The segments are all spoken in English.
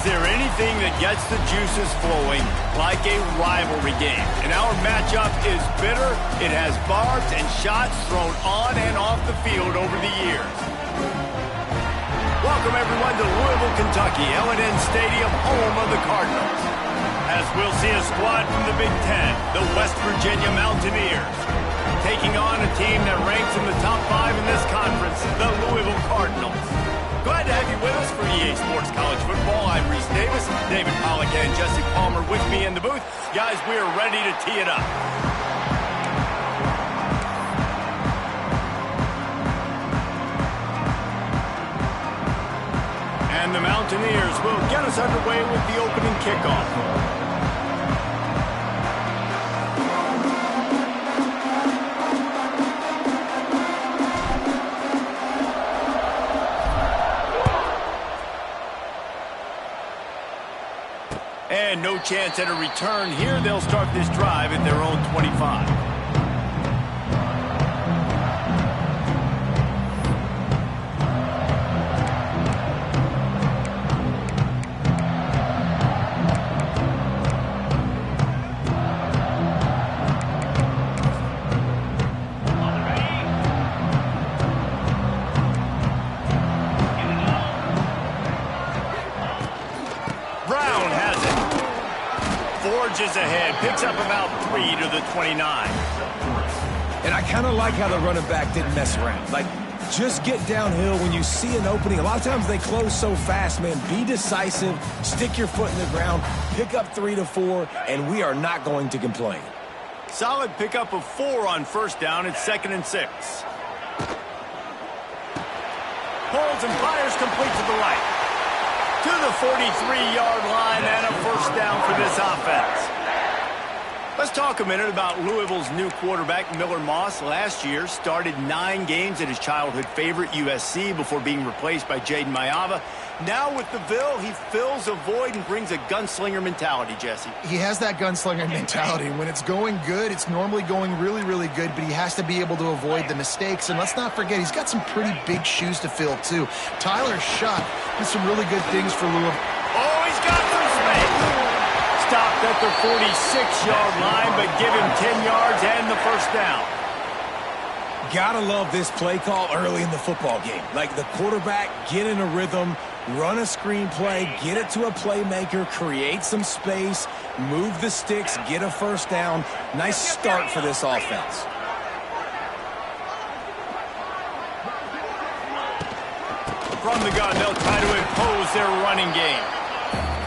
there anything that gets the juices flowing like a rivalry game? And our matchup is bitter. It has barbs and shots thrown on and off the field over the years. Welcome, everyone, to Louisville, Kentucky, L&N Stadium, home of the Cardinals. As we'll see a squad from the Big Ten, the West Virginia Mountaineers, taking on a team that ranks in the top 5 in this conference, the Louisville Cardinals. Glad to have you with us for EA Sports College Football. I'm Reese Davis, David Pollack and Jesse Palmer with me in the booth. Guys, we are ready to tee it up. And the Mountaineers will get us underway with the opening kickoff. And no chance at a return here. They'll start this drive at their own 25. Forges ahead, picks up about 3 to the 29. And I kind of like how the running back didn't mess around. Like, just get downhill when you see an opening. A lot of times they close so fast, man. Be decisive, stick your foot in the ground, pick up 3 to 4, and we are not going to complain. Solid pickup of 4 on first down. It's 2nd and 6. Pulls and fires complete to the right. To the 43-yard line and a first down for this offense. Let's talk a minute about Louisville's new quarterback, Miller Moss. Last year, started 9 games at his childhood favorite, USC, before being replaced by Jaden Mayava. Now with the Ville, he fills a void and brings a gunslinger mentality, Jesse. He has that gunslinger mentality. When it's going good, it's normally going really, really good, but he has to be able to avoid the mistakes. And let's not forget, he's got some pretty big shoes to fill, too. Tyler Shuck did some really good things for Louisville. Oh, he's got some space. Stopped at the 46-yard line, but give him 10 yards and the first down. Gotta love this play call early in the football game. Like, the quarterback, get in a rhythm, run a screen play, get it to a playmaker, create some space, move the sticks, get a first down. Nice start for this offense. From the gun, they'll try to impose their running game.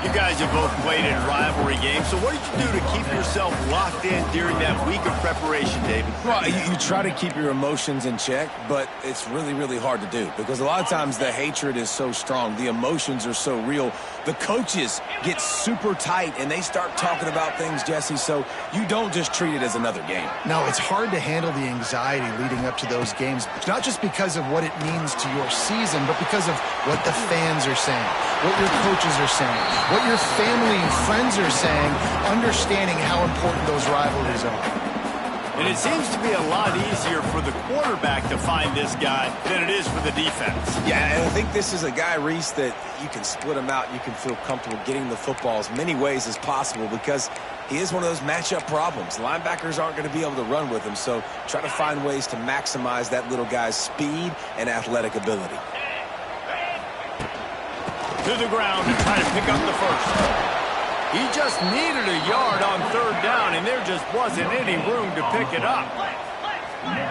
You guys have both played in rivalry games, so what did you do to keep yourself locked in during that week of preparation, David? Well, you try to keep your emotions in check, but it's really, really hard to do because a lot of times the hatred is so strong. The emotions are so real. The coaches get super tight, and they start talking about things, Jesse, so you don't just treat it as another game. No, it's hard to handle the anxiety leading up to those games, not just because of what it means to your season, but because of what the fans are saying, what your coaches are saying, what your family and friends are saying, understanding how important those rivalries are. And it seems to be a lot easier for the quarterback to find this guy than it is for the defense. Yeah, and I think this is a guy, Reese, that you can split him out. You can feel comfortable getting the football as many ways as possible because he is one of those matchup problems. Linebackers aren't going to be able to run with him, so try to find ways to maximize that little guy's speed and athletic ability. To the ground to try to pick up the first. He just needed a yard on third down, and there just wasn't any room to pick it up.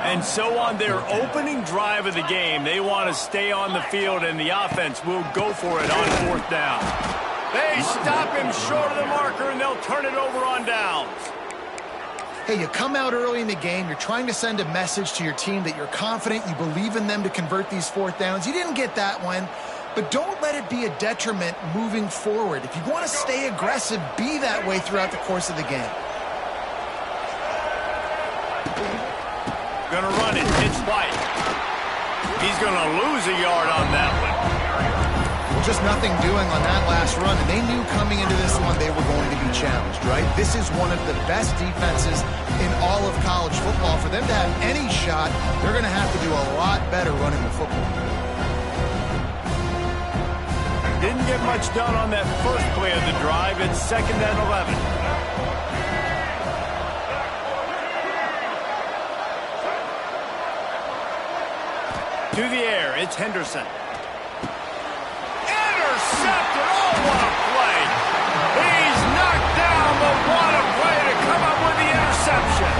And so on their opening drive of the game, they want to stay on the field, and the offense will go for it on fourth down. They stop him short of the marker, and they'll turn it over on downs. Hey, you come out early in the game, you're trying to send a message to your team that you're confident, you believe in them to convert these fourth downs. You didn't get that one. But don't let it be a detriment moving forward. If you want to stay aggressive, be that way throughout the course of the game. Gonna run it. It's White. He's gonna lose a yard on that one. Well, just nothing doing on that last run. And they knew coming into this one they were going to be challenged, right? This is one of the best defenses in all of college football. For them to have any shot, they're going to have to do a lot better running the football. Didn't get much done on that first play of the drive. It's 2nd and 11. To the air, it's Henderson. Intercepted! Oh, what a play! He's knocked down, but what a play to come up with the interception!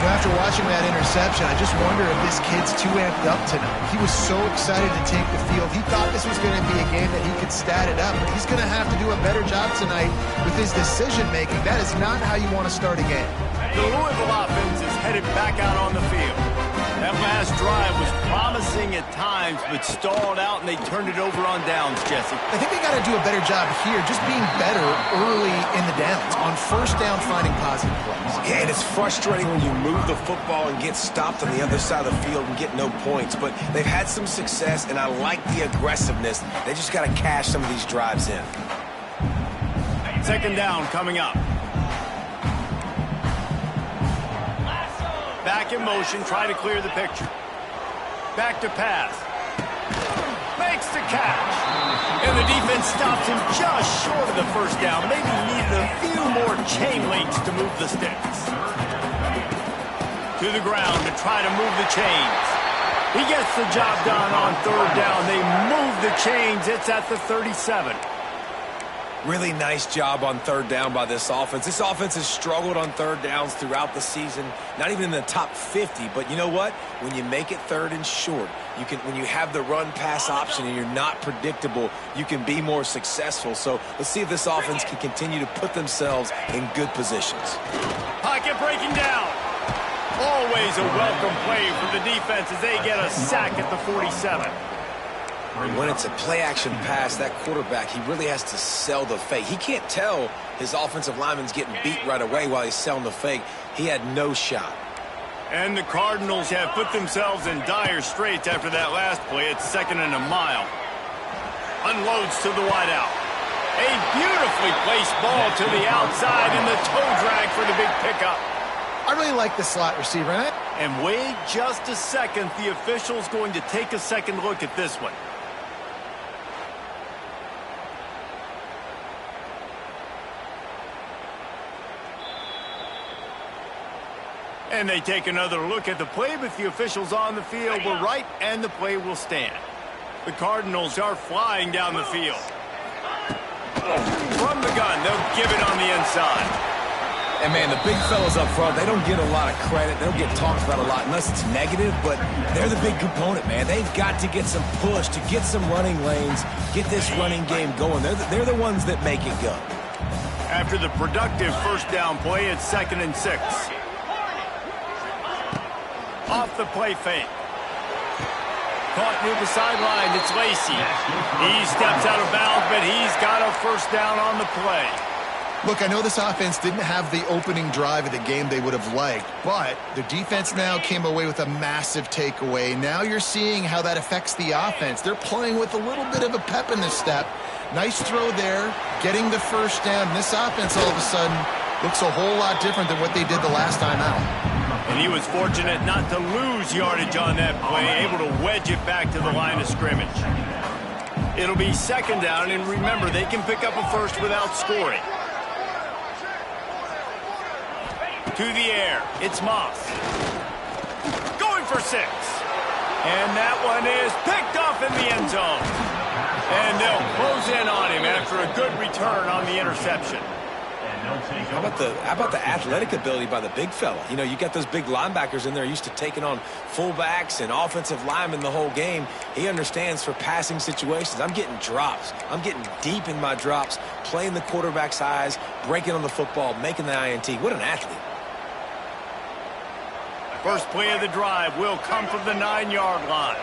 After watching that interception, I just wonder if this kid's too amped up tonight. He was so excited to take the field. He thought this was going to be a game that he could stat it up, but he's going to have to do a better job tonight with his decision-making. That is not how you want to start a game. The Louisville offense is headed back out on the field. That last drive was promising at times, but stalled out, and they turned it over on downs, Jesse. I think they got to do a better job here, just being better early in the downs, on first down finding positive plays. Yeah, and it's frustrating when you move the football and get stopped on the other side of the field and get no points, but they've had some success, and I like the aggressiveness. They just got to cash some of these drives in. 2nd down coming up. Back in motion, try to clear the picture. Back to pass. Makes the catch. And the defense stops him just short of the first down. Maybe needed a few more chain links to move the sticks. To the ground to try to move the chains. He gets the job done on 3rd down. They move the chains. It's at the 37. Really nice job on 3rd down by this offense. This offense has struggled on 3rd downs throughout the season, not even in the top 50. But you know what? When you make it 3rd and short, when you have the run-pass option and you're not predictable, you can be more successful. So let's see if this offense can continue to put themselves in good positions. Pocket breaking down. Always a welcome play for the defense as they get a sack at the 47. When it's a play-action pass, that quarterback, he really has to sell the fake. He can't tell his offensive lineman's getting beat right away while he's selling the fake. He had no shot. And the Cardinals have put themselves in dire straits after that last play. It's 2nd and a mile. Unloads to the wideout. A beautifully placed ball to the outside and the toe drag for the big pickup. I really like the slot receiver. And wait just a second. The official's going to take a second look at this one. And they take another look at the play, but the officials on the field were right, and the play will stand. The Cardinals are flying down the field. From the gun, they'll give it on the inside. And, man, the big fellas up front, they don't get a lot of credit. They don't get talked about a lot unless it's negative, but they're the big component, man. They've got to get some push, to get some running lanes, get this running game going. They're the ones that make it go. After the productive first down play, it's 2nd and 6. Off the play fake. Caught near the sideline. It's Lacey. He steps out of bounds, but he's got a first down on the play. Look, I know this offense didn't have the opening drive of the game they would have liked, but the defense now came away with a massive takeaway. Now you're seeing how that affects the offense. They're playing with a little bit of a pep in the step. Nice throw there, getting the first down. This offense all of a sudden looks a whole lot different than what they did the last time out. And he was fortunate not to lose yardage on that play, able to wedge it back to the line of scrimmage. It'll be 2nd down, and remember, they can pick up a first without scoring. To the air, it's Moss. Going for 6. And that one is picked off in the end zone. And they'll close in on him after a good return on the interception. How about the athletic ability by the big fella? You know, you got those big linebackers in there used to taking on fullbacks and offensive linemen the whole game. He understands for passing situations. I'm getting drops. I'm getting deep in my drops, playing the quarterback's eyes, breaking on the football, making the INT. What an athlete. First play of the drive will come from the 9-yard line.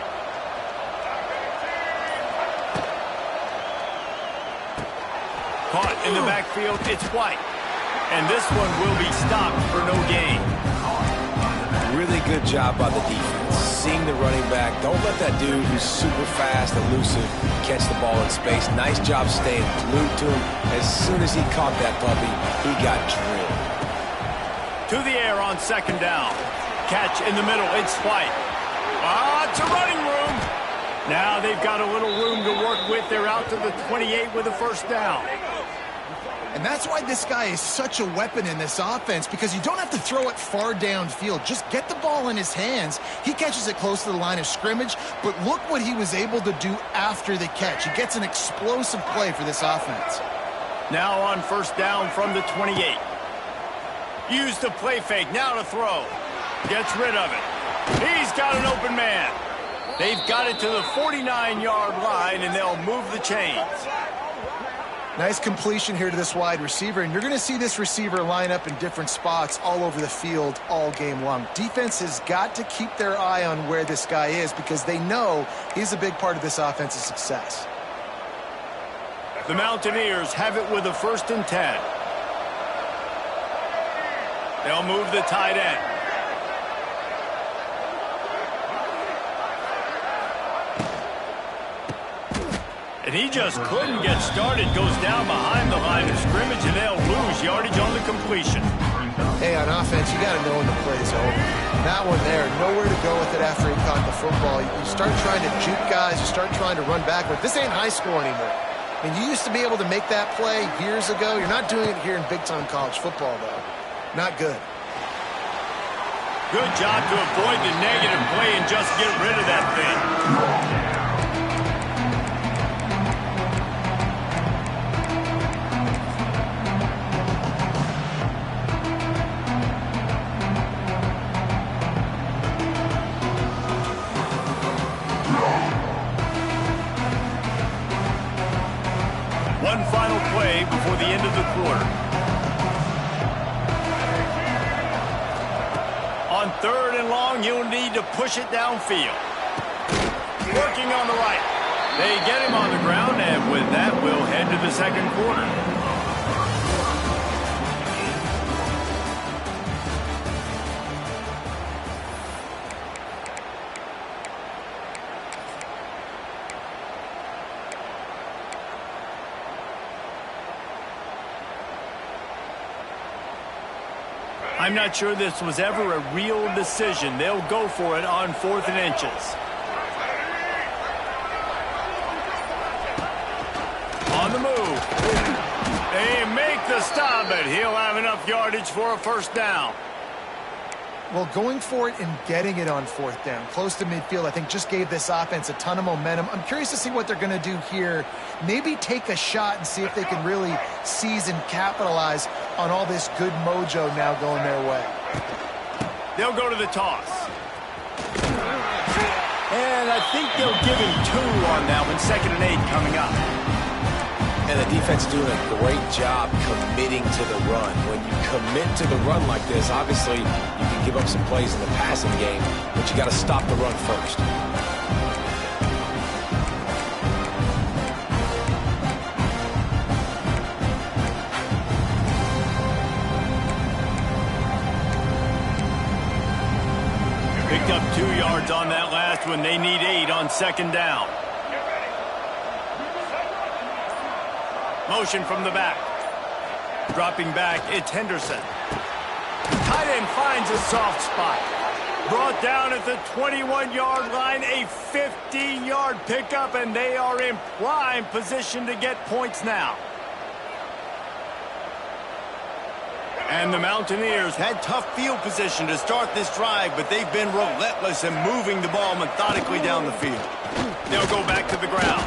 Caught in the backfield, it's White. And this one will be stopped for no gain. Really good job by the defense. Seeing the running back. Don't let that dude who's super fast, elusive, catch the ball in space. Nice job staying glued to him. As soon as he caught that puppy, he got drilled. To the air on 2nd down. Catch in the middle, it's White. Lots of running room. Now they've got a little room to work with. They're out to the 28 with a first down. And that's why this guy is such a weapon in this offense, because you don't have to throw it far downfield. Just get the ball in his hands. He catches it close to the line of scrimmage, but look what he was able to do after the catch. He gets an explosive play for this offense. Now on first down from the 28. Use the play fake, now to throw. Gets rid of it. He's got an open man. They've got it to the 49-yard line, and they'll move the chains. Nice completion here to this wide receiver, and you're going to see this receiver line up in different spots all over the field all game long. Defense has got to keep their eye on where this guy is, because they know he's a big part of this offense's success. The Mountaineers have it with a 1st and 10. They'll move the tight end. And he just couldn't get started. Goes down behind the line of scrimmage, and they'll lose yardage on the completion. Hey, on offense, you got to know when the play's over. That one there, nowhere to go with it after he caught the football. You start trying to juke guys. You start trying to run backward. This ain't high school anymore. I mean, you used to be able to make that play years ago. You're not doing it here in big-time college football, though. Not good. Good job to avoid the negative play and just get rid of that thing. One final play before the end of the quarter. On 3rd and long, you'll need to push it downfield. Working on the right. They get him on the ground, and with that, we'll head to the 2nd quarter. I'm not sure this was ever a real decision. They'll go for it on 4th and inches. On the move. They make the stop, but he'll have enough yardage for a first down. Well, going for it and getting it on 4th down, close to midfield, I think just gave this offense a ton of momentum. I'm curious to see what they're going to do here. Maybe take a shot and see if they can really seize and capitalize on all this good mojo now going their way. They'll go to the toss. And I think they'll give him 2 on that one. 2nd and 8 coming up. And the defense doing a great job committing to the run. When you commit to the run like this, obviously you can give up some plays in the passing game, but you got to stop the run first. Picked up 2 yards on that last one. They need 8 on 2nd down. Motion from the back. Dropping back, it's Henderson. Tight end finds a soft spot. Brought down at the 21-yard line, a 15-yard pickup, and they are in prime position to get points now. And the Mountaineers had tough field position to start this drive, but they've been relentless in moving the ball methodically down the field. They'll go back to the ground.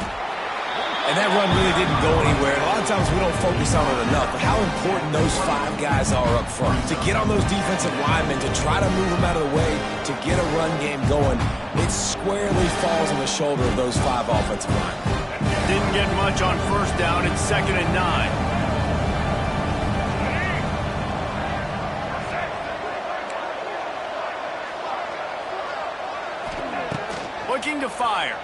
And that run really didn't go anywhere. And a lot of times we don't focus on it enough, but how important those 5 guys are up front. To get on those defensive linemen, to try to move them out of the way, to get a run game going, it squarely falls on the shoulder of those 5 offensive linemen. Didn't get much on first down. It's 2nd and 9. Looking to fire.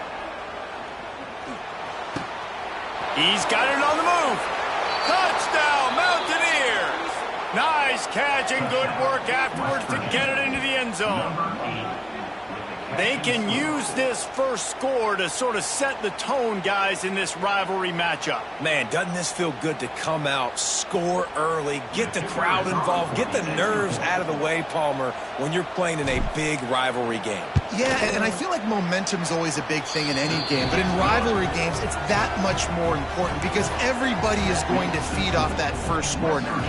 He's got it on the move. Touchdown, Mountaineers! Nice catch and good work afterwards to get it into the end zone. They can use this first score to sort of set the tone, guys, in this rivalry matchup. Man, doesn't this feel good to come out, score early, get the crowd involved, get the nerves out of the way, Palmer, when you're playing in a big rivalry game. Yeah, and I feel like momentum's always a big thing in any game, but in rivalry games, it's that much more important because everybody is going to feed off that first score now.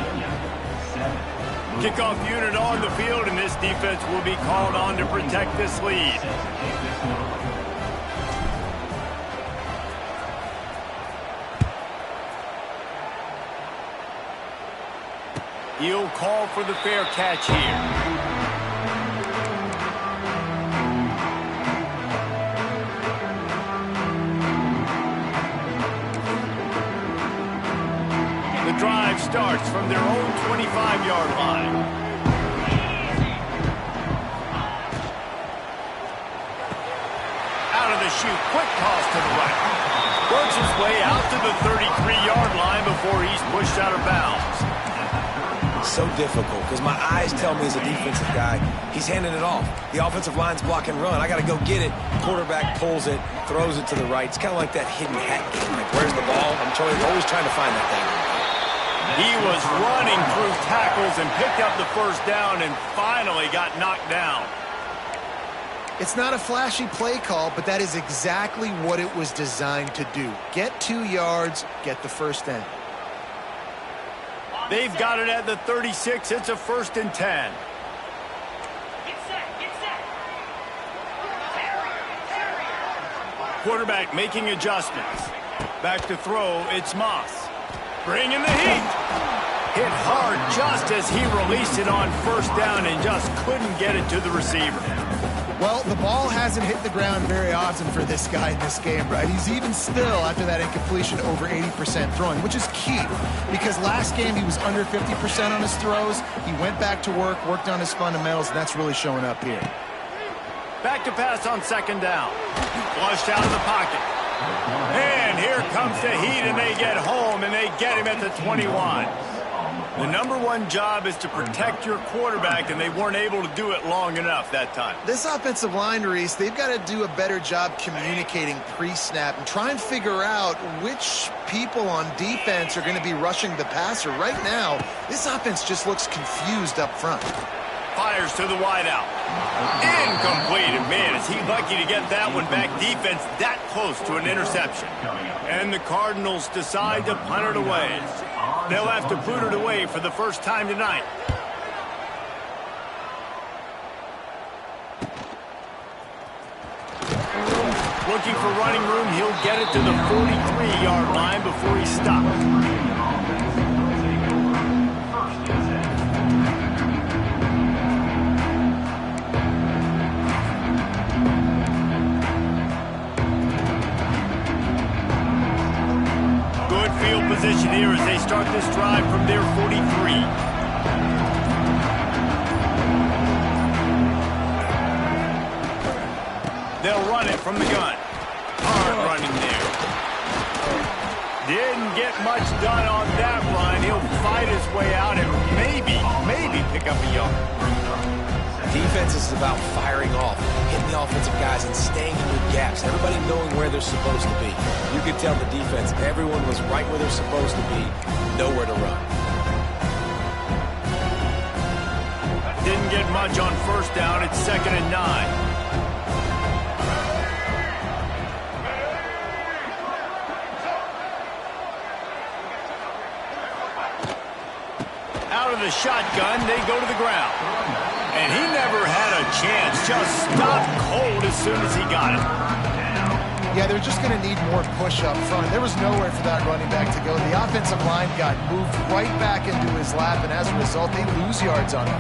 Kickoff unit on the field, and this defense will be called on to protect this lead. He'll call for the fair catch here. The drive starts from their own 25-yard line. Out of the chute, quick toss to the right. Works his way out to the 33-yard line before he's pushed out of bounds. So difficult because my eyes tell me as a defensive guy, he's handing it off. The offensive line's block and run. I got to go get it. Quarterback pulls it, throws it to the right. It's kind of like that hidden hat game. Like, where's the ball? I'm always trying to find that thing. He was running through tackles and picked up the first down and finally got knocked down. It's not a flashy play call, but that is exactly what it was designed to do. Get 2 yards, get the first down. They've got it at the 36. It's a 1st and 10. Get set, get set. Quarterback making adjustments. Back to throw, it's Moss. Bringing the heat. Hit hard just as he released it on first down and just couldn't get it to the receiver. Well, the ball hasn't hit the ground very often for this guy in this game, right? He's even still, after that incompletion, over 80% throwing, which is key because last game he was under 50% on his throws. He went back to work, worked on his fundamentals, and that's really showing up here. Back to pass on 2nd down. Flushed out of the pocket. And here comes the heat, and they get home, and they get him at the 21. The #1 job is to protect your quarterback, and they weren't able to do it long enough that time. This offensive line, Reese, they've got to do a better job communicating pre-snap and try and figure out which people on defense are going to be rushing the passer. Right now, this offense just looks confused up front. Fires to the wideout. Incomplete. And man, is he lucky to get that one back. Defense that close to an interception. And the Cardinals decide to punt it away. They'll have to put it away for the first time tonight. Looking for running room. He'll get it to the 43-yard line before he stops. Field position here as they start this drive from their 43. They'll run it from the gun. Hard running there. Didn't get much done on that run. He'll fight his way out and maybe pick up a yard. Defense is about firing off, hitting the offensive guys and staying in your gaps. Everybody knowing where they're supposed to be. You could tell the defense, everyone was right where they're supposed to be, nowhere to run. Didn't get much on first down. It's 2nd and 9. Out of the shotgun, they go to the ground. And he never had a chance, just stopped cold as soon as he got it. Yeah, they're just going to need more push up front. There was nowhere for that running back to go. The offensive line got moved right back into his lap, and as a result, they lose yards on him.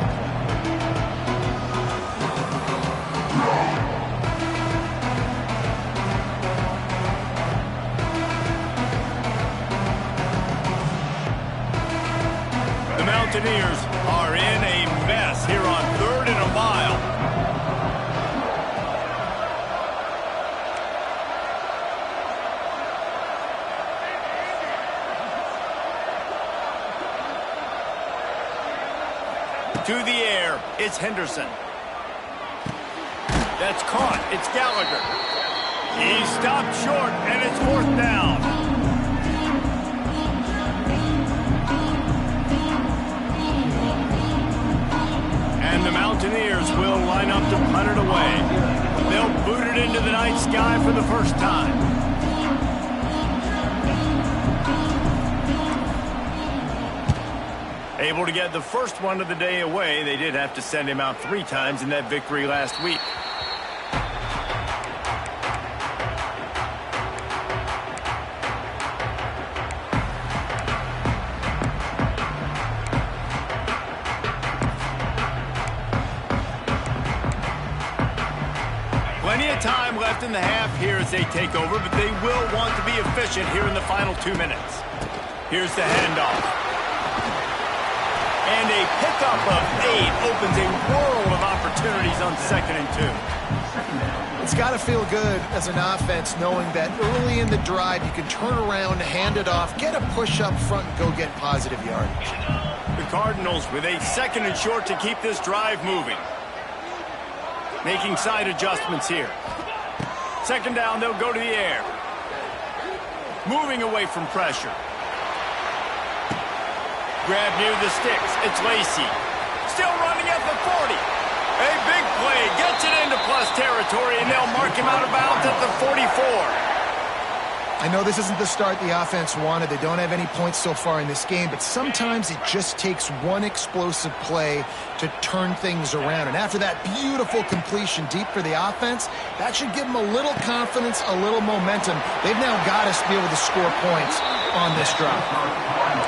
The Mountaineers are in a mess here on 3rd and a mile. To the air, it's Henderson. That's caught. It's Gallagher. He stopped short, and it's 4th down. And the Mountaineers will line up to punt it away. They'll boot it into the night sky for the first time. Able to get the first one of the day away. They did have to send him out 3 times in that victory last week. Plenty of time left in the half here as they take over, but they will want to be efficient here in the final 2 minutes. Here's the handoff. And a pickup of 8 opens a world of opportunities on 2nd and 2. It's got to feel good as an offense knowing that early in the drive you can turn around, hand it off, get a push up front, and go get positive yardage. The Cardinals with a 2nd and short to keep this drive moving. Making side adjustments here. 2nd down, they'll go to the air. Moving away from pressure. Grab near the sticks. It's Lacy. Still running at the 40. A big play. Gets it into plus territory, and they'll mark him out of bounds at the 44. I know this isn't the start the offense wanted. They don't have any points so far in this game, but sometimes it just takes one explosive play to turn things around. And after that beautiful completion deep for the offense, that should give them a little confidence, a little momentum. They've now got to be able to score points on this drive.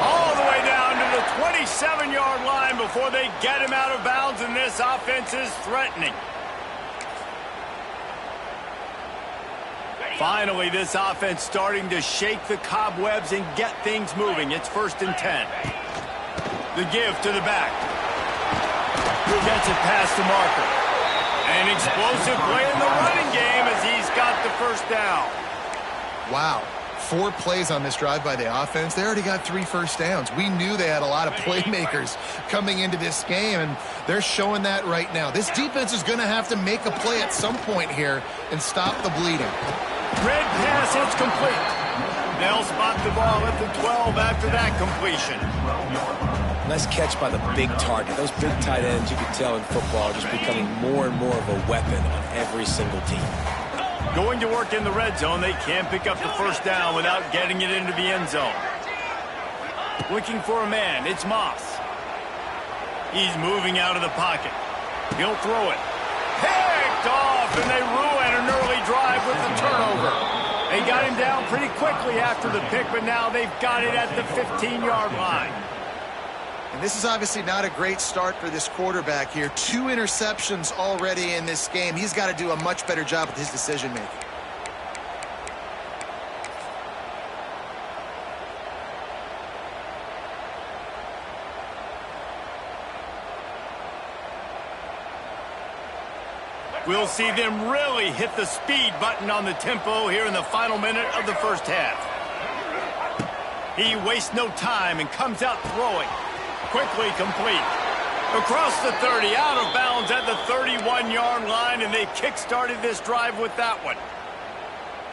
All the way down to the 27-yard line before they get him out of bounds, and this offense is threatening. Finally, this offense starting to shake the cobwebs and get things moving. It's 1st and 10. The give to the back. Who gets it past the marker? An explosive play in the running game as he's got the 1st down. Wow. 4 plays on this drive by the offense. They already got 3 first downs. We knew they had a lot of playmakers coming into this game, and they're showing that right now. This defense is going to have to make a play at some point here and stop the bleeding. Red pass, it's complete. They'll spot the ball at the 12 after that completion. Nice catch by the big target. Those big tight ends, you can tell in football, are just becoming more and more of a weapon on every single team. Going to work in the red zone, they can't pick up the 1st down without getting it into the end zone. Looking for a man, it's Moss. He's moving out of the pocket. He'll throw it. Picked off, and they ruin an early drive with the turnover. They got him down pretty quickly after the pick, but now they've got it at the 15-yard line. And this is obviously not a great start for this quarterback here. 2 interceptions already in this game. He's got to do a much better job with his decision-making. We'll see them really hit the speed button on the tempo here in the final minute of the 1st half. He wastes no time and comes out throwing. Quickly complete. Across the 30, out of bounds at the 31-yard line, and they kick-started this drive with that one.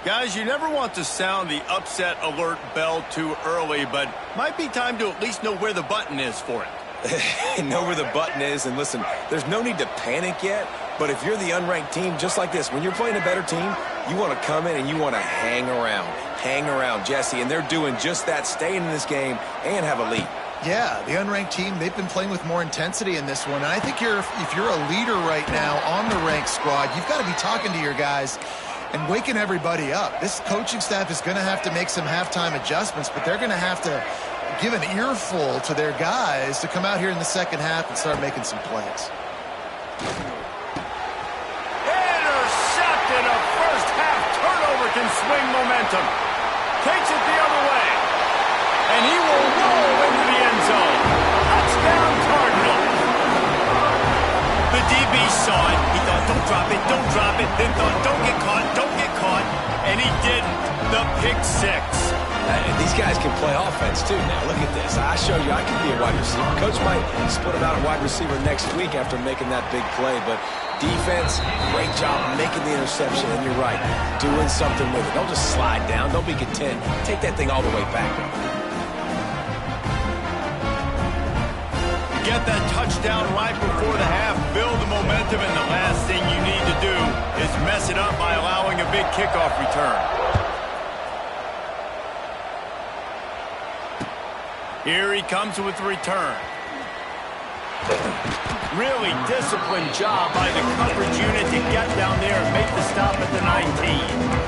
Guys, you never want to sound the upset alert bell too early, but might be time to at least know where the button is for it. Know where the button is, and listen, there's no need to panic yet, but if you're the unranked team, just like this, when you're playing a better team, you want to come in and you want to hang around, Jesse, and they're doing just that, staying in this game and have a lead. Yeah, the unranked team, they've been playing with more intensity in this one, and I think if you're a leader right now on the ranked squad, you've got to be talking to your guys and waking everybody up. This coaching staff is going to have to make some halftime adjustments, but they're going to have to give an earful to their guys to come out here in the 2nd half and start making some plays. Intercepted. A 1st half turnover can swing momentum. Takes it the other way. And he will roll into the end zone. Touchdown, Cardinals. The DB saw it. He thought, don't drop it, don't drop it. Then thought, don't get caught, don't get caught. And he didn't. The pick 6. These guys can play offense, too. Now, look at this. I show you I can be a wide receiver. Coach might split him out at wide receiver next week after making that big play, but defense, great job making the interception, and you're right, doing something with it. Don't just slide down. Don't be content. Take that thing all the way back. Get that touchdown right before the half, build the momentum, and the last thing you need to do is mess it up by allowing a big kickoff return. Here he comes with the return. Really disciplined job by the coverage unit to get down there and make the stop at the 19.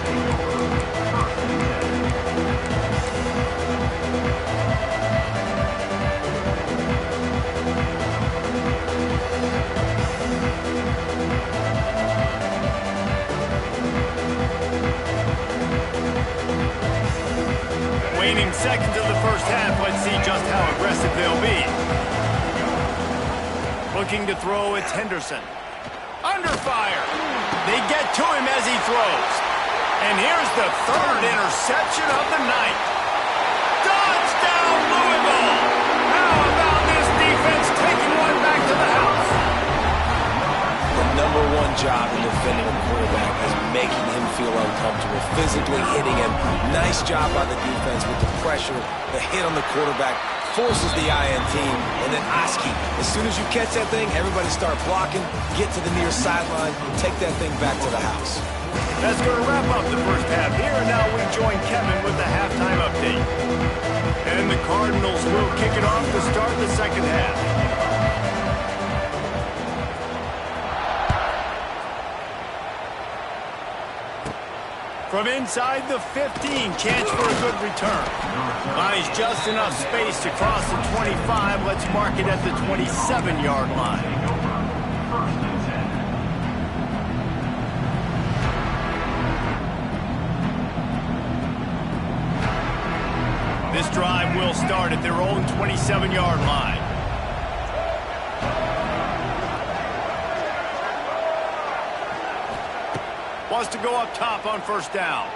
Waning seconds of the first half, let's see just how aggressive they'll be. Looking to throw, it's Henderson. Under fire. They get to him as he throws. And here's the third interception of the night. Touchdown, Louisville! How about this defense taking one back to the house? The number one job in defending a quarterback is making him feel uncomfortable, physically hitting him. Nice job by the defense with the pressure, the hit on the quarterback, forces the INT, and then Oski. As soon as you catch that thing, everybody start blocking, get to the near sideline, take that thing back to the house. That's going to wrap up the first half here, and now we join Kevin with the halftime update. And the Cardinals will kick it off to start the second half. From inside the 15, chance for a good return. Buys just enough space to cross the 25. Let's mark it at the 27-yard line. This drive will start at their own 27-yard line. Wants to go up top on first down.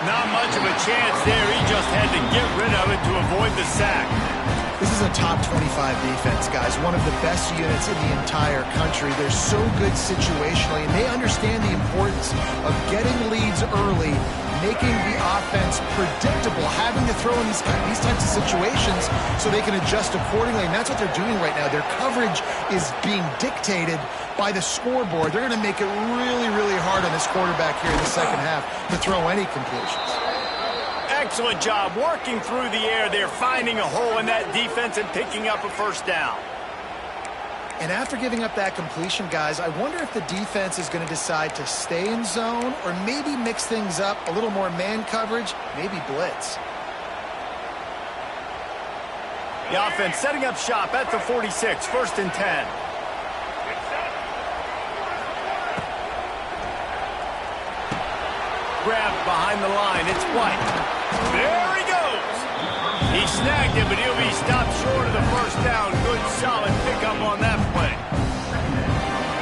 Not much of a chance there. He just had to get rid of it to avoid the sack. This is a top 25 defense, guys. One of the best units in the entire country. They're so good situationally, and they understand the importance of getting leads early, making the offense predictable, having to throw in these types of situations so they can adjust accordingly, and that's what they're doing right now. Their coverage is being dictated by the scoreboard. They're going to make it really, really hard on this quarterback here in the second half to throw any completions. Excellent job working through the air. They're finding a hole in that defense and picking up a first down. And after giving up that completion, guys, I wonder if the defense is going to decide to stay in zone or maybe mix things up, a little more man coverage, maybe blitz. The offense setting up shop at the 46, 1st and 10. Grabbed behind the line, it's White. There he goes. He snagged it, but he'll be stopped short of the first down. Good, solid pickup on that play.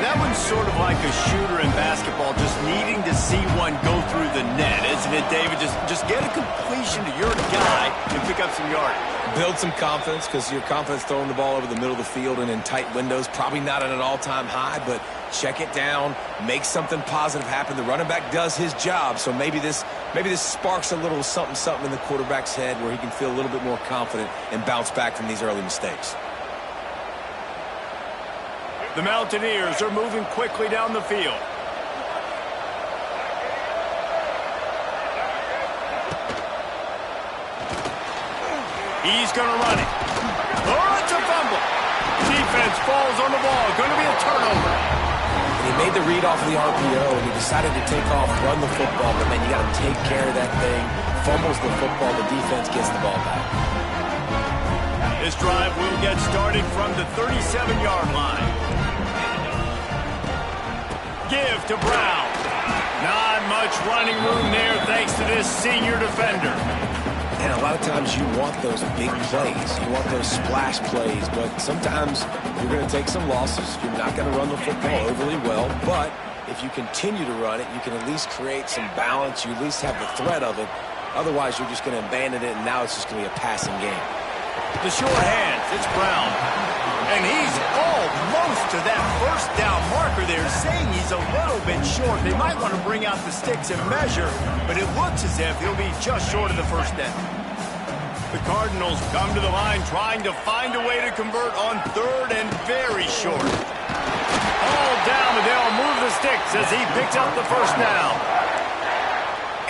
That one's sort of like a shooter in basketball, just needing to see one go through the net, isn't it, David? Just get a completion to your guy and pick up some yardage. Build some confidence, because your confidence throwing the ball over the middle of the field and in tight windows, probably not at an all-time high, but check it down, make something positive happen. The running back does his job, so maybe this sparks a little something in the quarterback's head where he can feel a little bit more confident and bounce back from these early mistakes. The Mountaineers are moving quickly down the field. He's going to run it. Oh, it's a fumble. Defense falls on the ball. Going to be a turnover. He made the read off of the RPO, and he decided to take off, run the football, but then you got to take care of that thing. Fumbles the football, the defense gets the ball back. This drive will get started from the 37-yard line. Give to Brown. Not much running room there thanks to this senior defender. And a lot of times you want those big plays. You want those splash plays, but sometimes you're going to take some losses. You're not going to run the football overly well, but if you continue to run it, you can at least create some balance. You at least have the threat of it, Otherwise, you're just going to abandon it, and now it's just going to be a passing game. The short hands, it's Brown. And he's almost to that first down marker there, saying he's a little bit short. They might want to bring out the sticks and measure, but it looks as if he'll be just short of the first down. The Cardinals come to the line trying to find a way to convert on third and very short. All down, but they'll move the sticks as he picks up the first down.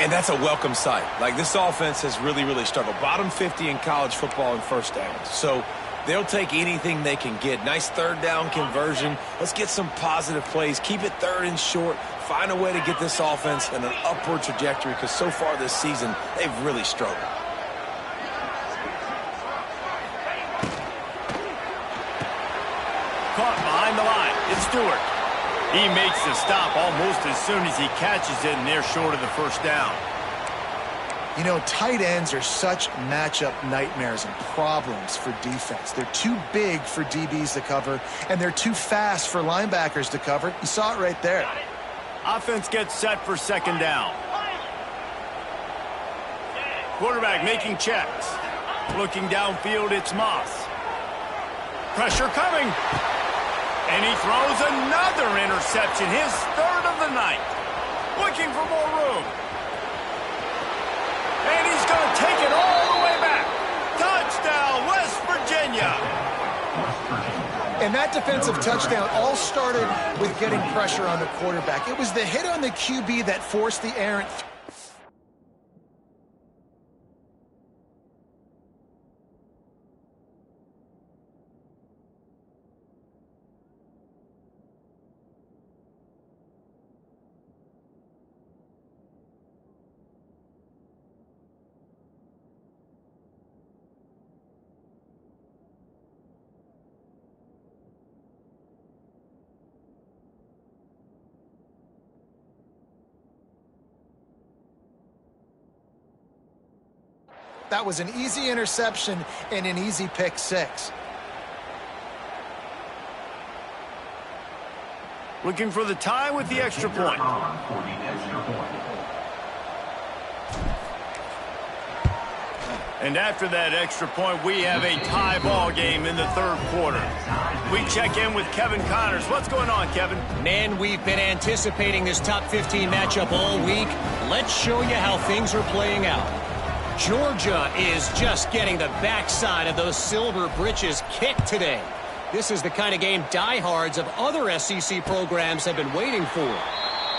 And that's a welcome sight. Like, this offense has really, really struggled. Bottom 50 in college football in first downs. So they'll take anything they can get. Nice third down conversion. Let's get some positive plays. Keep it third and short. Find a way to get this offense in an upward trajectory, because so far this season, they've really struggled. Caught behind the line. It's Stewart. He makes the stop almost as soon as he catches it, and they're short of the first down. You know, tight ends are such matchup nightmares and problems for defense. They're too big for DBs to cover, and they're too fast for linebackers to cover. You saw it right there. Offense gets set for second down. Quarterback making checks. Looking downfield, it's Moss. Pressure coming. And he throws another interception, his third of the night. Looking for more room. And he's going to take it all the way back. Touchdown, West Virginia. And that defensive touchdown all started with getting pressure on the quarterback. It was the hit on the QB that forced the errant. That was an easy interception and an easy pick six. Looking for the tie with the extra point. And after that extra point, we have a tie ball game in the third quarter. We check in with Kevin Connors. What's going on, Kevin? Man, we've been anticipating this top 15 matchup all week. Let's show you how things are playing out. Georgia is just getting the backside of those silver britches kicked today. This is the kind of game diehards of other SEC programs have been waiting for.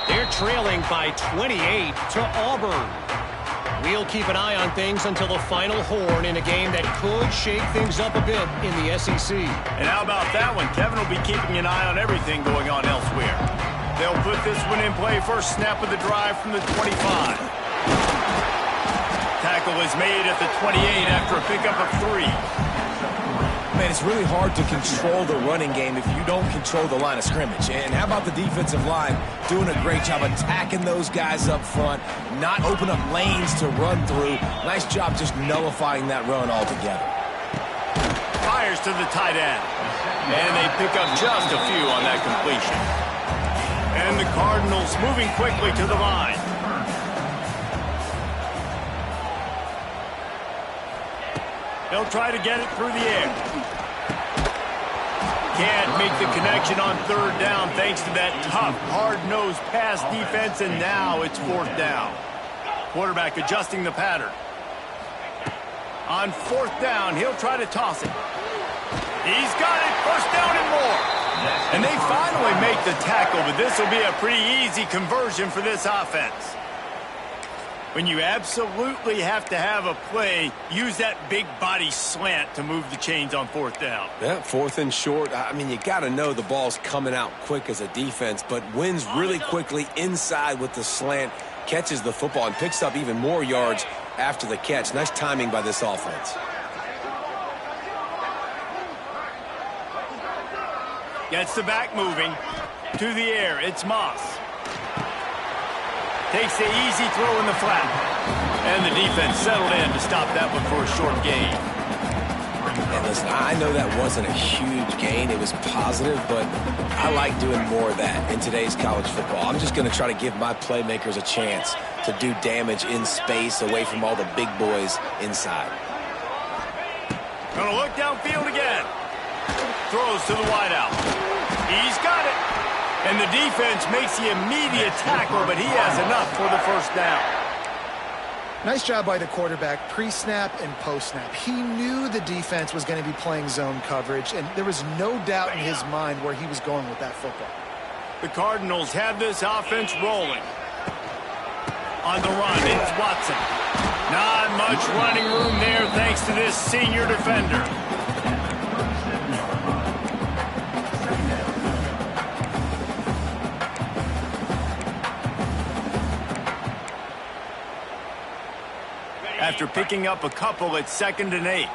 They're trailing by 28 to Auburn. We'll keep an eye on things until the final horn in a game that could shake things up a bit in the SEC. And how about that one? Kevin will be keeping an eye on everything going on elsewhere. They'll put this one in play. First snap of the drive from the 25. Tackle is made at the 28 after a pickup of 3. Man, it's really hard to control the running game if you don't control the line of scrimmage. And how about the defensive line doing a great job attacking those guys up front, not open up lanes to run through. Nice job just nullifying that run altogether. Fires to the tight end. And they pick up just a few on that completion. And the Cardinals moving quickly to the line. They'll try to get it through the air. Can't make the connection on third down thanks to that tough, hard-nosed pass defense, and now it's fourth down. Quarterback adjusting the pattern. On fourth down, he'll try to toss it. He's got it, first down and more. And they finally make the tackle, but this will be a pretty easy conversion for this offense. When you absolutely have to have a play, use that big body slant to move the chains on fourth down. Yeah, fourth and short. I mean, you got to know the ball's coming out quick as a defense, but wins really quickly inside with the slant, catches the football, and picks up even more yards after the catch. Nice timing by this offense. Gets the back moving. To the air, it's Moss. Takes the easy throw in the flat. And the defense settled in to stop that one for a short gain. And Listen, I know that wasn't a huge gain. It was positive, but I like doing more of that in today's college football. I'm just going to try to give my playmakers a chance to do damage in space away from all the big boys inside. Gonna look downfield again. Throws to the wideout. He's got it. And the defense makes the immediate tackle, but he has enough for the first down. Nice job by the quarterback, pre-snap and post-snap. He knew the defense was going to be playing zone coverage, and there was no doubt in his mind where he was going with that football. The Cardinals have this offense rolling. On the run, it's Watson. Not much running room there thanks to this senior defender. After picking up a couple at 2nd and 8.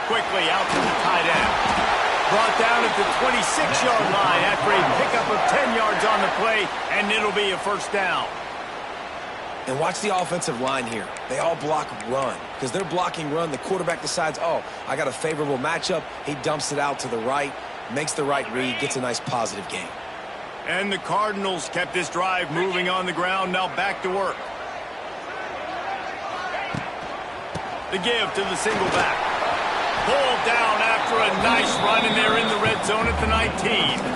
Quickly out to the tight end. Brought down at the 26-yard line after a pickup of 10 yards on the play, and it'll be a first down. And watch the offensive line here. They all block run. Because they're blocking run, the quarterback decides, oh, I got a favorable matchup. He dumps it out to the right, makes the right read, gets a nice positive gain. And the Cardinals kept this drive moving on the ground, now back to work. The give to the single back. Pulled down after a nice run, and they're in the red zone at the 19.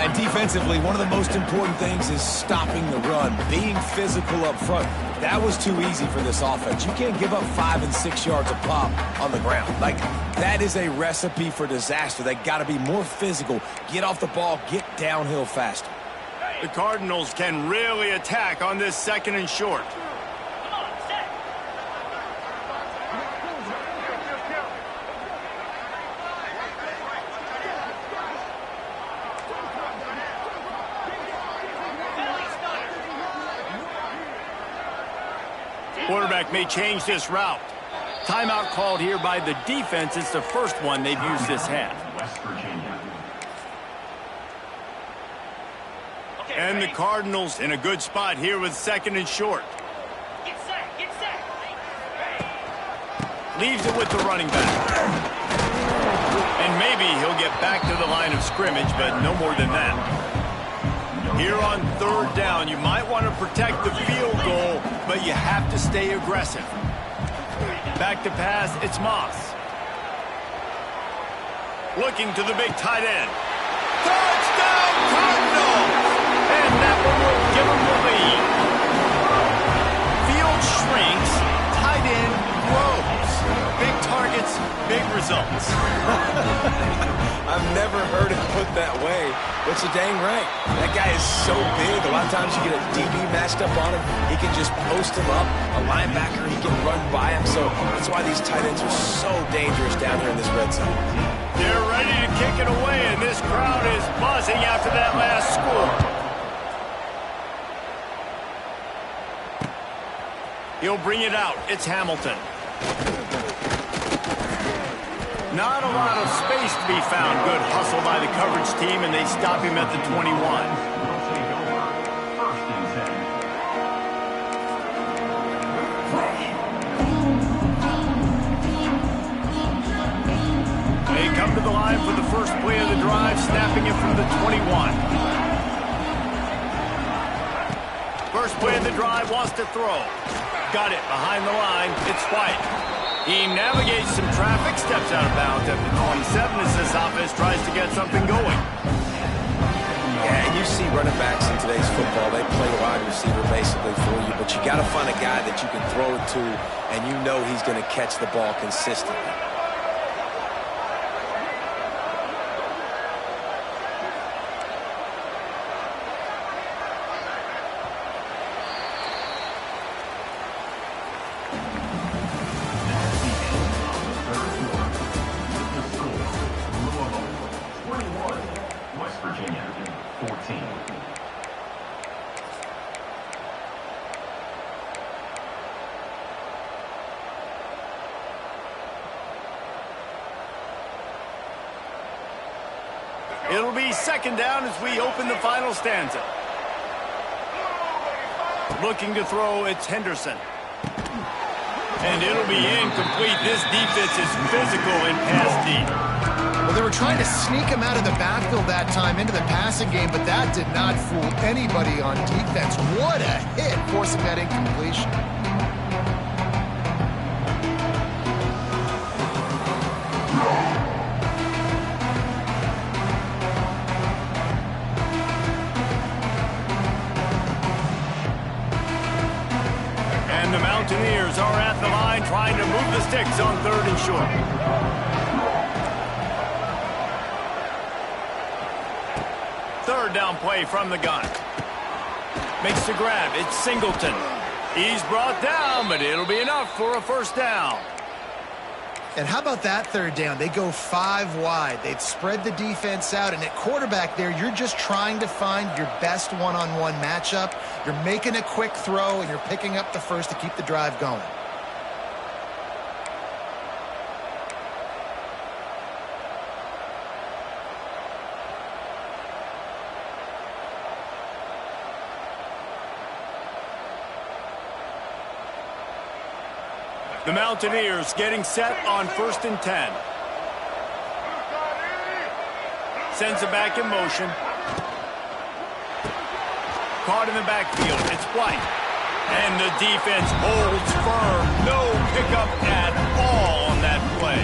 And defensively, one of the most important things is stopping the run, being physical up front. That was too easy for this offense. You can't give up 5 and 6 yards a pop on the ground. Like, that is a recipe for disaster. They got to be more physical, get off the ball, get downhill faster. The Cardinals can really attack on this 2nd and short. Quarterback may change this route. Timeout called here by the defense. It's the first one they've used this half. And the Cardinals in a good spot here with 2nd and short. Get set, get set. Leaves it with the running back. And maybe he'll get back to the line of scrimmage, but no more than that. Here on 3rd down, you might want to protect the field goal, but you have to stay aggressive. Back to pass, it's Moss. Looking to the big tight end. Touchdown, Cardinals! And that one will give them the lead. Field shrinks, tight end grows. Big targets, big results. I've never heard it put that way, but you're dang right. That guy is so big. A lot of times you get a DB matched up on him. He can just post him up. A linebacker, he can run by him. So that's why these tight ends are so dangerous down here in this red zone. They're ready to kick it away, and this crowd is buzzing after that last score. He'll bring it out. It's Hamilton. Not a lot of space to be found. Good hustle by the coverage team, and they stop him at the 21. They come to the line for the first play of the drive, snapping it from the 21. First play of the drive, wants to throw. Got it behind the line. It's White. He navigates some traffic, steps out of bounds at the 27 as this offense tries to get something going. Yeah, and you see running backs in today's football, they play wide receiver basically for you, but you got to find a guy that you can throw it to, and you know he's going to catch the ball consistently. It'll be 2nd down as we open the final stanza. Looking to throw, it's Henderson. And it'll be incomplete. This defense is physical in pass deep. Well, they were trying to sneak him out of the backfield that time into the passing game, but that did not fool anybody on defense. What a hit, forcing that incompletion. And the Mountaineers are at the line trying to move the sticks on 3rd and short. Third down play from the gun. Makes the grab. It's Singleton. He's brought down, but it'll be enough for a first down. And how about that 3rd down? They go 5 wide. They've spread the defense out, and at quarterback there, you're just trying to find your best one-on-one matchup. You're making a quick throw, and you're picking up the first to keep the drive going. The Mountaineers getting set on 1st and 10. Sends it back in motion. Caught in the backfield. It's White. And the defense holds firm. No pickup at all on that play.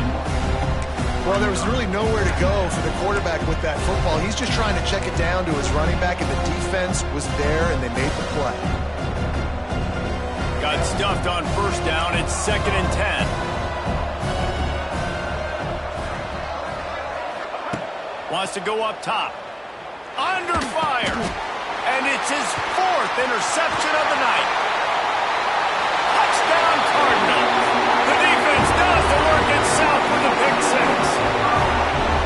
Well, there was really nowhere to go for the quarterback with that football. He's just trying to check it down to his running back, and the defense was there, and they made the play. Got stuffed on 1st down. It's 2nd and 10. Wants to go up top. Under fire. And it's his 4th interception of the night. Touchdown Cardinals. The defense does the work itself with the pick 6.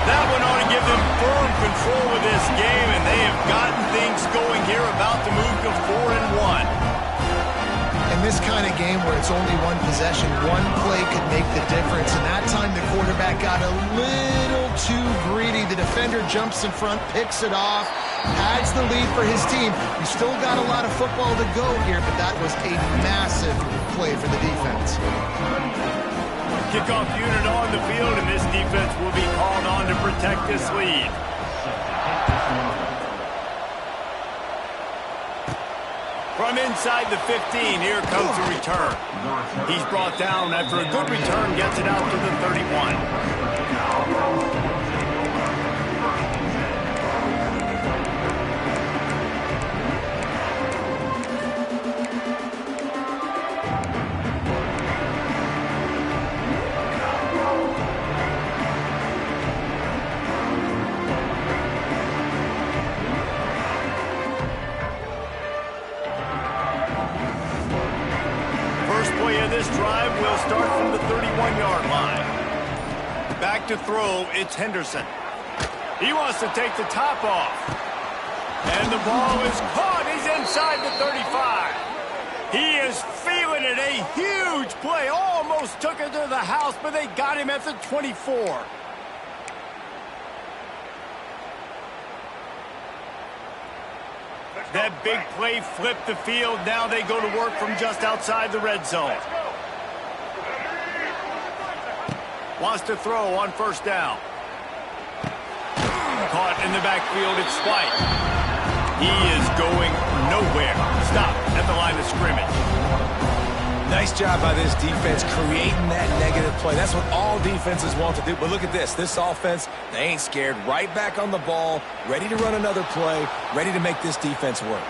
That one ought to give them firm control of this game, and they have gotten things going here, about to move to 4 and 1. In this kind of game where it's only one possession, one play could make the difference. And that time the quarterback got a little too greedy. The defender jumps in front, picks it off, adds the lead for his team. He's still got a lot of football to go here, but that was a massive play for the defense. Kickoff unit on the field, and this defense will be called on to protect this lead. From inside the 15, here comes the return. He's brought down after a good return, gets it out to the 31. This drive will start from the 31-yard line. Back to throw, it's Henderson. He wants to take the top off. And the ball is caught. He's inside the 35. He is feeling it. A huge play. Almost took it to the house, but they got him at the 24. That big play flipped the field. Now they go to work from just outside the red zone. Wants to throw on 1st down. Caught in the backfield, it's White. He is going nowhere. Stop at the line of scrimmage. Nice job by this defense creating that negative play. That's what all defenses want to do. But look at this. This offense, they ain't scared. Right back on the ball, ready to run another play, ready to make this defense work.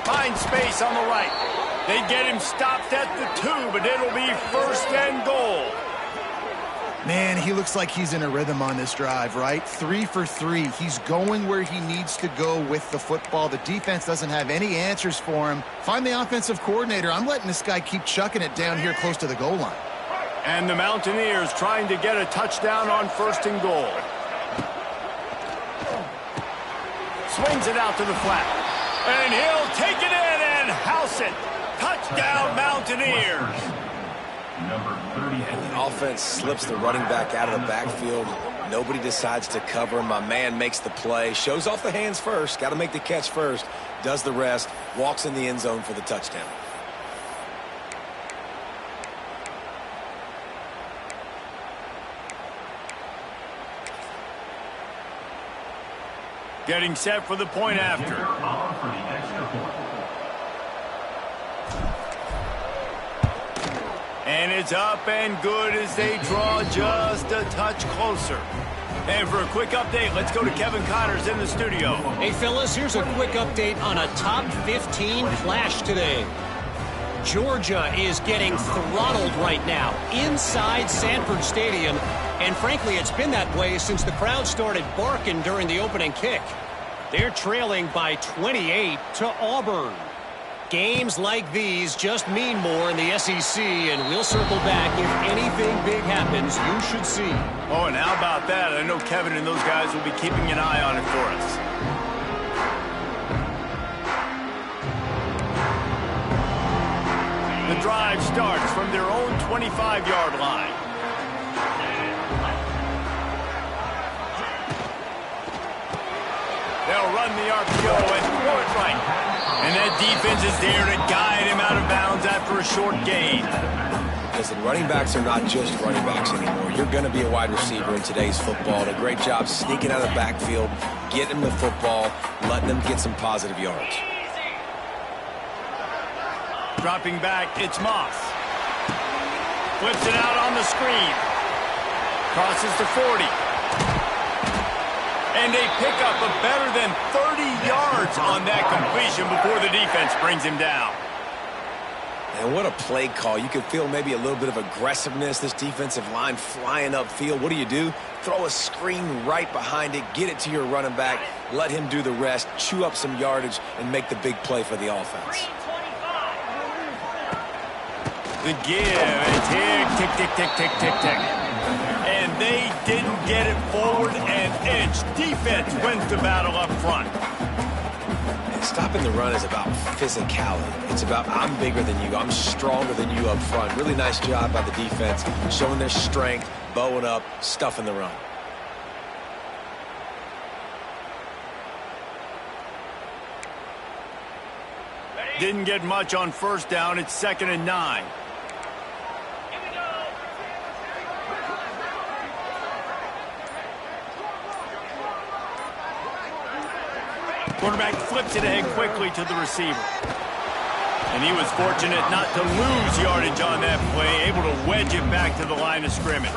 Find space on the right. They get him stopped at the 2, but it'll be 1st and goal. Man, he looks like he's in a rhythm on this drive, right? 3 for 3. He's going where he needs to go with the football. The defense doesn't have any answers for him. Find the offensive coordinator. I'm letting this guy keep chucking it down here close to the goal line. And the Mountaineers trying to get a touchdown on 1st and goal. Swings it out to the flat. And he'll take it in and house it. Touchdown, Mountaineers. And the offense slips the running back out of the backfield. Nobody decides to cover him. My man makes the play. Shows off the hands first. Got to make the catch first. Does the rest. Walks in the end zone for the touchdown. Getting set for the point after. And it's up and good as they draw just a touch closer. And for a quick update, let's go to Kevin Connors in the studio. Hey, fellas, here's a quick update on a top 15 clash today. Georgia is getting throttled right now inside Sanford Stadium. And frankly, it's been that way since the crowd started barking during the opening kick. They're trailing by 28 to Auburn. Games like these just mean more in the SEC, and we'll circle back if anything big happens you should see. Oh, and how about that? I know Kevin and those guys will be keeping an eye on it for us. The drive starts from their own 25-yard line. They'll run the RPO and throw it right. And that defense is there to guide him out of bounds after a short gain. Listen, running backs are not just running backs anymore. You're going to be a wide receiver in today's football. A great job sneaking out of the backfield, getting them the football, letting them get some positive yards. Dropping back, it's Moss. Flips it out on the screen. Crosses to 40. And they pick up a better than 30 yards on that completion before the defense brings him down. And what a play call. You could feel maybe a little bit of aggressiveness, this defensive line flying upfield. What do? Throw a screen right behind it, get it to your running back, let him do the rest, chew up some yardage, and make the big play for the offense. The give, it's here, tick, tick, tick, tick, tick, tick. And they didn't get it forward an inch. Defense wins the battle up front. And stopping the run is about physicality. It's about I'm bigger than you, I'm stronger than you up front. Really nice job by the defense, showing their strength, bowing up, stuffing the run. Didn't get much on first down. It's 2nd and 9. Quarterback flips it ahead quickly to the receiver. And he was fortunate not to lose yardage on that play, able to wedge it back to the line of scrimmage.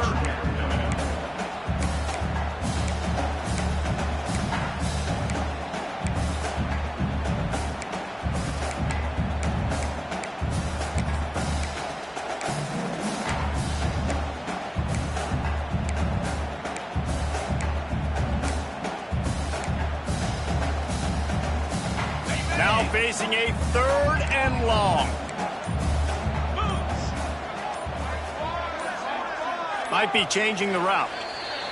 Now facing a 3rd and long. Might be changing the route.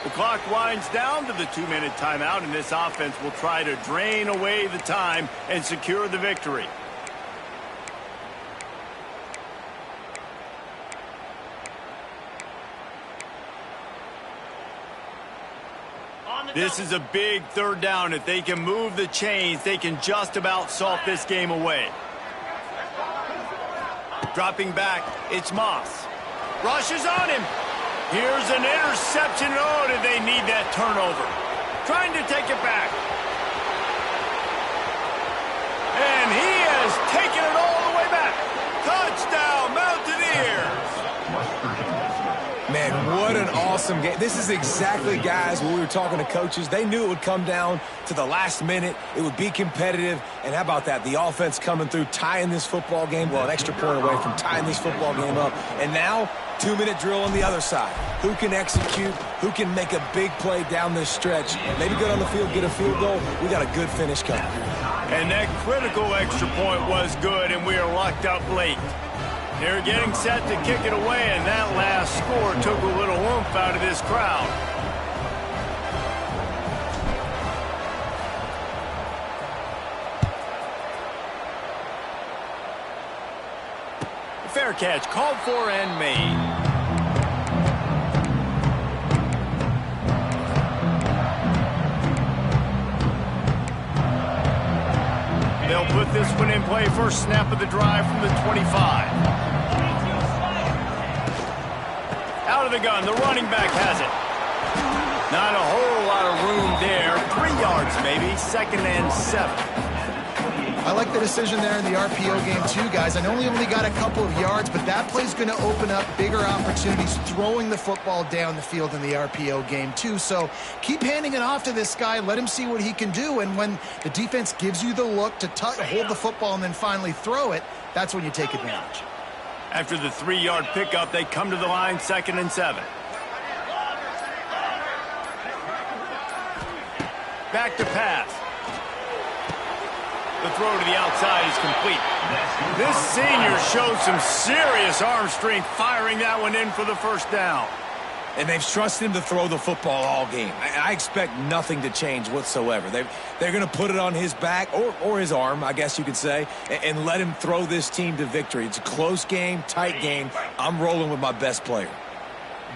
The clock winds down to the 2-minute timeout, and this offense will try to drain away the time and secure the victory. This is a big 3rd down. If they can move the chains, they can just about salt this game away. Dropping back, it's Moss. Rushes on him. Here's an interception. Oh, did they need that turnover? Trying to take it back. And he has taken it all the way back. Touchdown, Mountaineers. Man, what an awesome game. This is exactly, guys, when we were talking to coaches, they knew it would come down to the last minute. It would be competitive. And how about that? The offense coming through, tying this football game. Well, an extra point away from tying this football game up. And now, 2-minute drill on the other side. Who can execute? Who can make a big play down this stretch? Maybe get on the field, get a field goal. We got a good finish coming. And that critical extra point was good, and we are locked up late. They're getting set to kick it away, and that last score took a little oomph out of this crowd. Fair catch, called for and made. They'll put this one in play first snap of the drive from the 25. Out of the gun, the running back has it. Not a whole lot of room there. 3 yards maybe, 2nd and 7. I like the decision there in the RPO game too, guys. I know he only got a couple of yards, but that play's going to open up bigger opportunities throwing the football down the field in the RPO game too. So keep handing it off to this guy. Let him see what he can do. And when the defense gives you the look to hold the football and then finally throw it, that's when you take advantage. After the 3-yard pickup, they come to the line, 2nd and 7. Back to pass. The throw to the outside is complete. This senior showed some serious arm strength firing that one in for the first down. And they've trusted him to throw the football all game. I expect nothing to change whatsoever. They're going to put it on his back, or his arm, I guess you could say, and let him throw this team to victory. It's a close game, tight game. I'm rolling with my best player.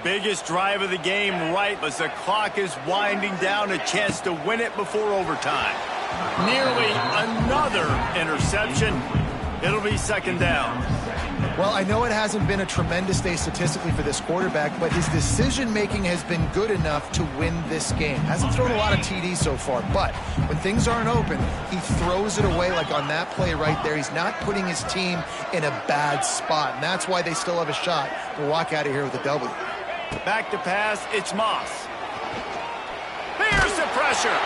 Biggest drive of the game right as the clock is winding down, a chance to win it before overtime. Nearly another interception. It'll be 2nd down. Well, I know it hasn't been a tremendous day statistically for this quarterback, but his decision-making has been good enough to win this game. Hasn't thrown a lot of TDs so far, but when things aren't open, he throws it away like on that play right there. He's not putting his team in a bad spot, and that's why they still have a shot to walk out of here with a W. Back to pass, it's Moss. There's the pressure.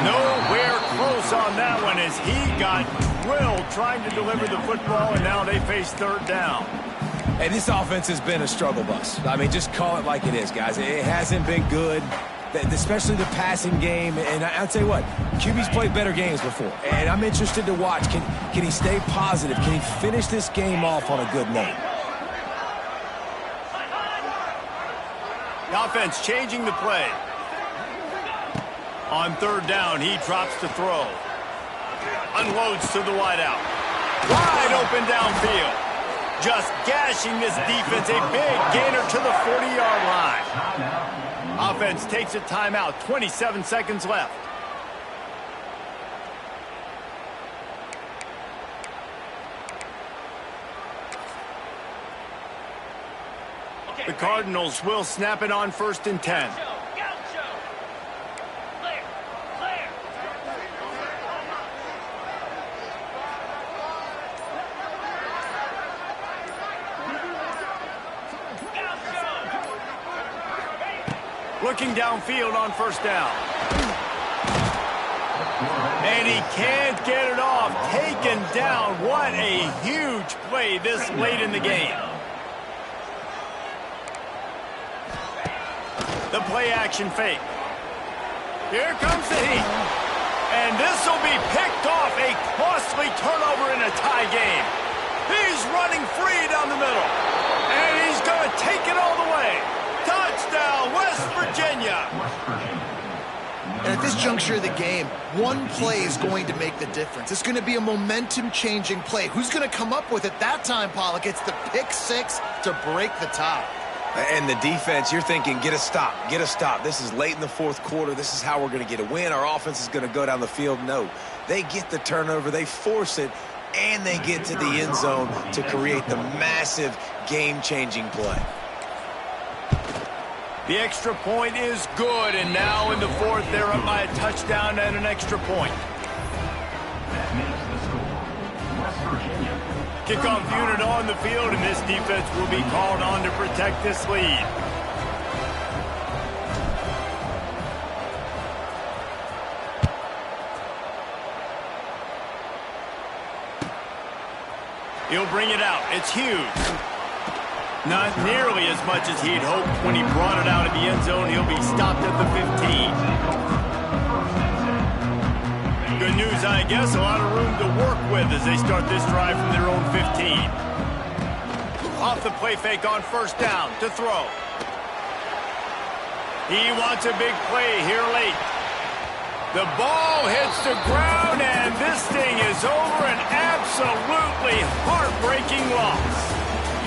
Nowhere close on that one as he got drilled trying to deliver the football, and now they face 3rd down. And this offense has been a struggle bus. I mean, just call it like it is, guys. It hasn't been good, especially the passing game. And I'll tell you what, QB's played better games before. And I'm interested to watch. Can he stay positive? Can he finish this game off on a good note? The offense changing the play. On 3rd down, he drops to throw. Unloads to the wideout. Wide open downfield. Just gashing this defense. A big gainer to the 40-yard line. Offense takes a timeout. 27 seconds left. The Cardinals will snap it on 1st and 10. Looking downfield on 1st down. And he can't get it off. Taken down. What a huge play this late in the game. The play action fake. Here comes the heat. And this will be picked off. A costly turnover in a tie game. He's running free down the middle. And he's going to take it all the way. Touchdown, West Virginia. And at this juncture of the game, one play is going to make the difference. It's going to be a momentum-changing play. Who's going to come up with it that time, Pollock? It's the pick 6 to break the tie. And the defense, you're thinking, get a stop, get a stop. This is late in the 4th quarter. This is how we're going to get a win. Our offense is going to go down the field. No, they get the turnover, they force it, and they get to the end zone to create the massive game-changing play. The extra point is good, and now in the 4th, they're up by a touchdown and an extra point. Kickoff unit on the field, and this defense will be called on to protect this lead. He'll bring it out. It's huge. Not nearly as much as he'd hoped when he brought it out of the end zone. He'll be stopped at the 15. Good news, I guess. A lot of room to work with as they start this drive from their own 15. Off the play fake on 1st down to throw. He wants a big play here late. The ball hits the ground, and this thing is over. An absolutely heartbreaking loss.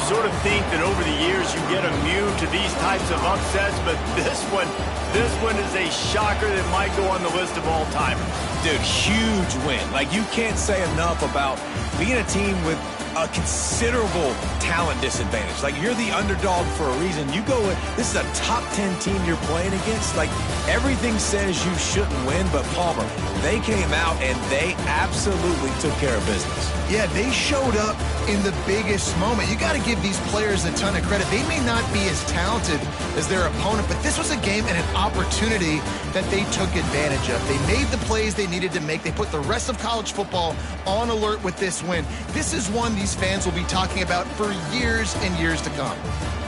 sort of think that over the years you get immune to these types of upsets, but this one is a shocker that might go on the list of all-timers. Dude, huge win. Like, you can't say enough about being a team with a considerable talent disadvantage. Like, you're the underdog for a reason. You go in, this is a top 10 team you're playing against. Like, everything says you shouldn't win, but Palmer, they came out and they absolutely took care of business. Yeah, they showed up in the biggest moment. You got to give these players a ton of credit. They may not be as talented as their opponent, but this was a game and an opportunity that they took advantage of. They made the plays they needed to make. They put the rest of college football on alert with this win. This is one these fans will be talking about for years and years to come.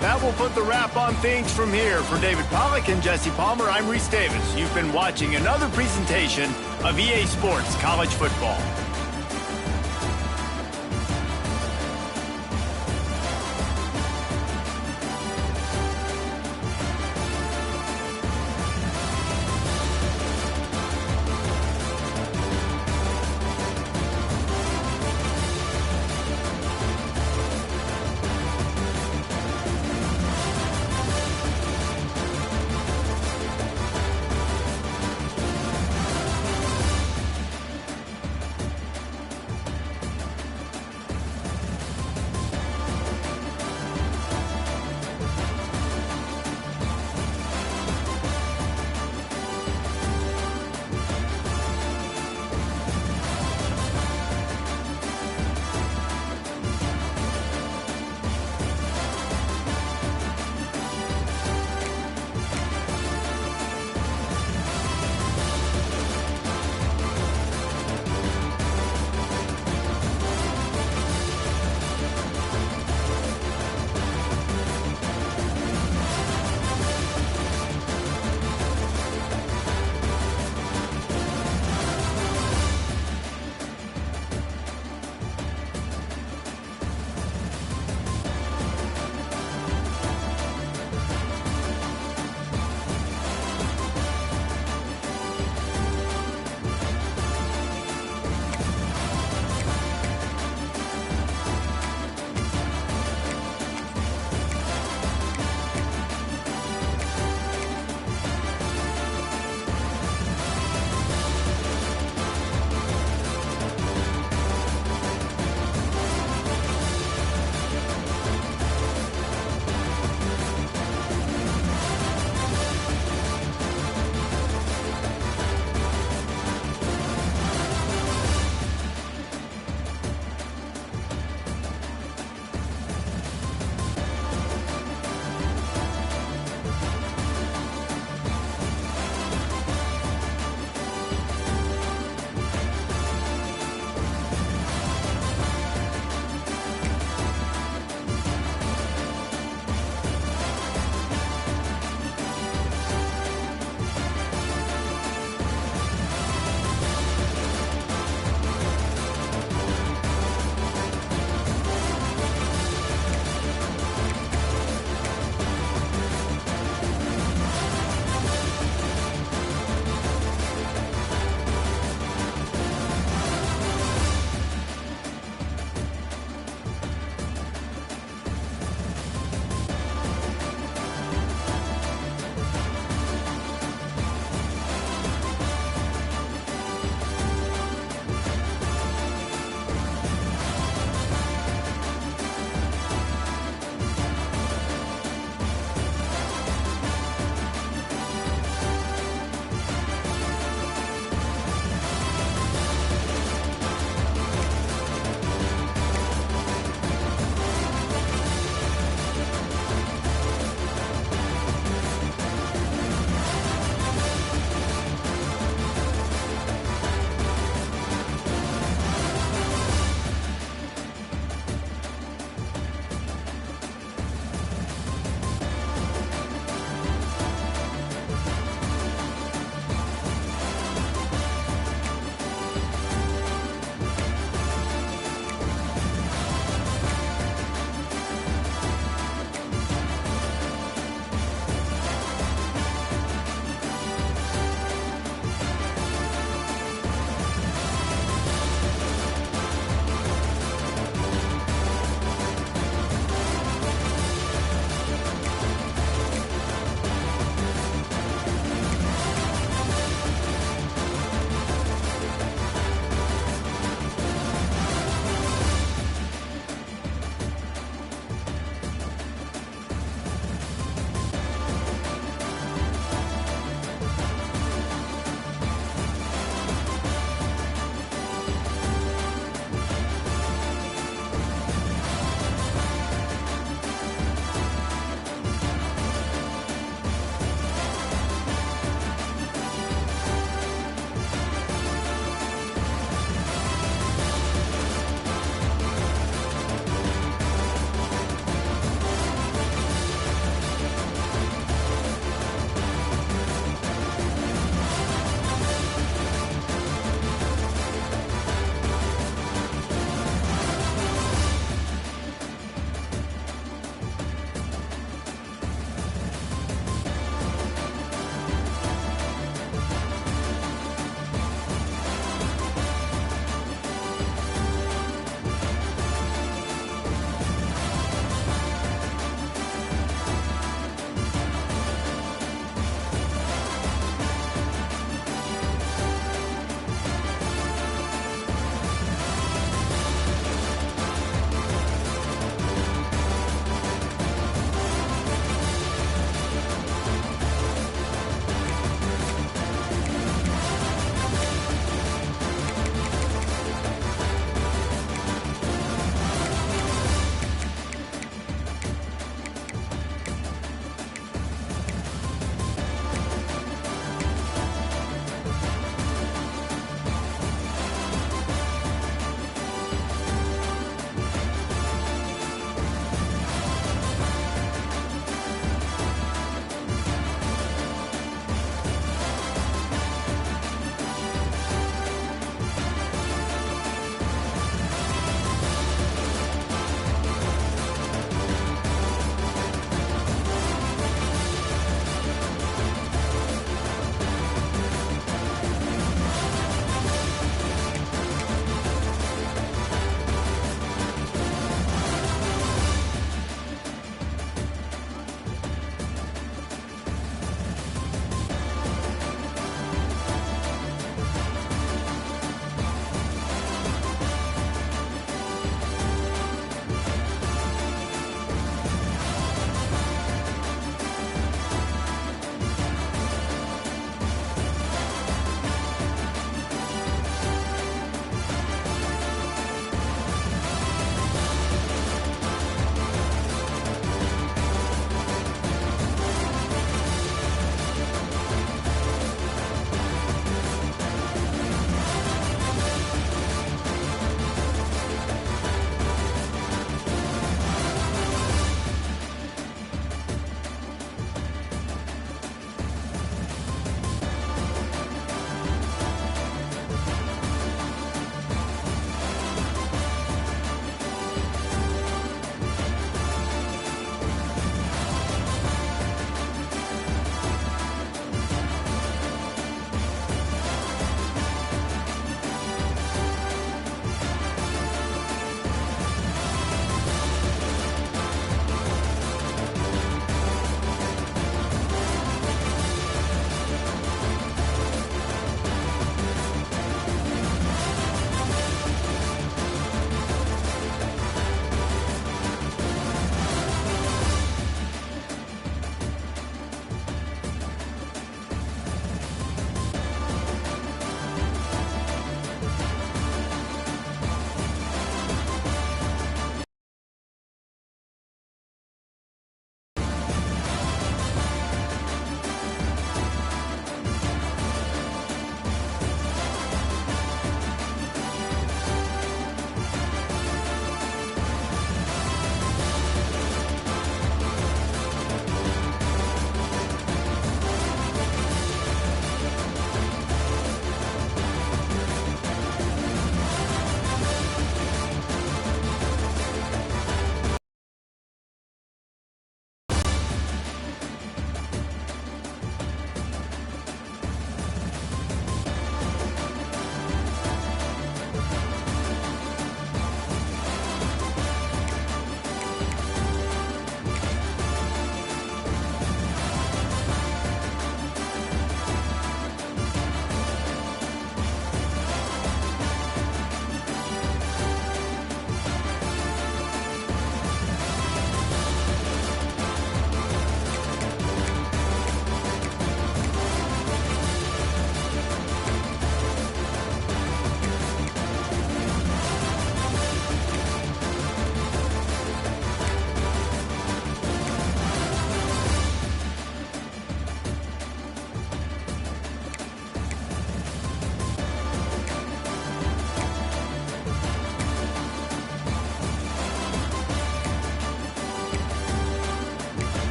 That will put the wrap on things from here. For David Pollack and Jesse Palmer, I'm Reese Davis. You've been watching another presentation of EA Sports College Football.